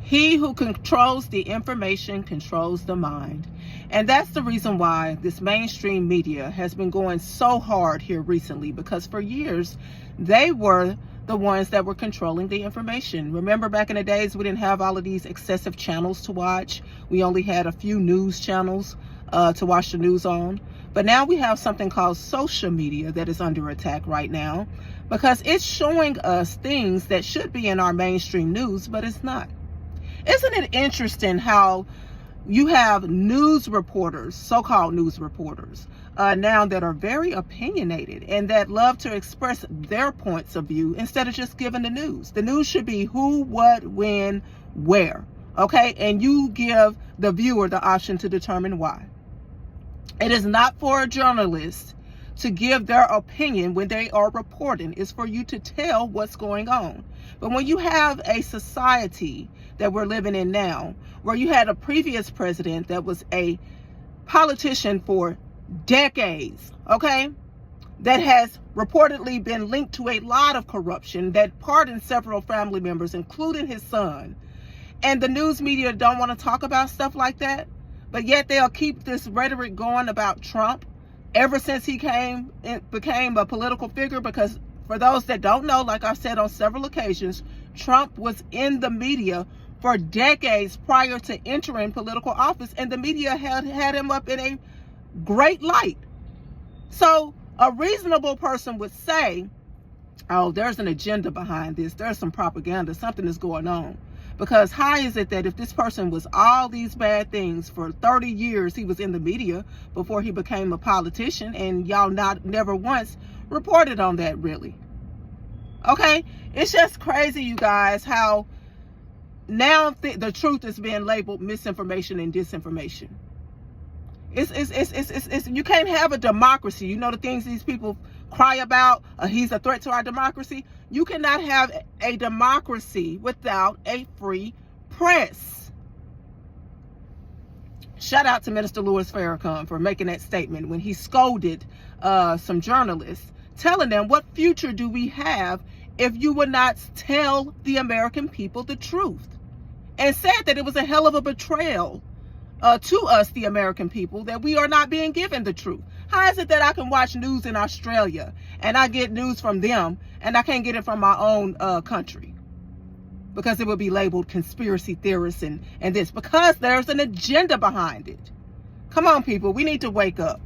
He who controls the information controls the mind. And that's the reason why this mainstream media has been going so hard here recently, because for years they were the ones that were controlling the information. Remember back in the days, we didn't have all of these excessive channels to watch. We only had a few news channels to watch the news on. But now we have something called social media that is under attack right now, because it's showing us things that should be in our mainstream news, but it's not. Isn't it interesting how you have news reporters, so-called news reporters, now that are very opinionated and that love to express their points of view instead of just giving the news. The news should be who, what, when, where, okay? And you give the viewer the option to determine why. It is not for a journalist to give their opinion when they are reporting. It's for you to tell what's going on. But when you have a society that we're living in now, where you had a previous president that was a politician for decades, okay, that has reportedly been linked to a lot of corruption, that pardoned several family members, including his son, and the news media don't want to talk about stuff like that, but yet they'll keep this rhetoric going about Trump ever since he became a political figure. Because for those that don't know, like I've said on several occasions, Trump was in the media for decades prior to entering political office, and the media had him up in a great light. So a reasonable person would say, oh, there's an agenda behind this. There's some propaganda. Something is going on. Because how is it that if this person was all these bad things for 30 years, he was in the media before he became a politician, and y'all never once reported on that, really? Okay? It's just crazy, you guys, how now the truth is being labeled misinformation and disinformation. It's you can't have a democracy. You know the things these people cry about, he's a threat to our democracy. You cannot have a democracy without a free press. Shout out to Minister Louis Farrakhan for making that statement when he scolded some journalists, telling them, what future do we have if you would not tell the American people the truth? And said that it was a hell of a betrayal to us, the American people, that we are not being given the truth. How is it that I can watch news in Australia and I get news from them and I can't get it from my own country? Because it would be labeled conspiracy theorists and this. Because there's an agenda behind it. Come on, people. We need to wake up.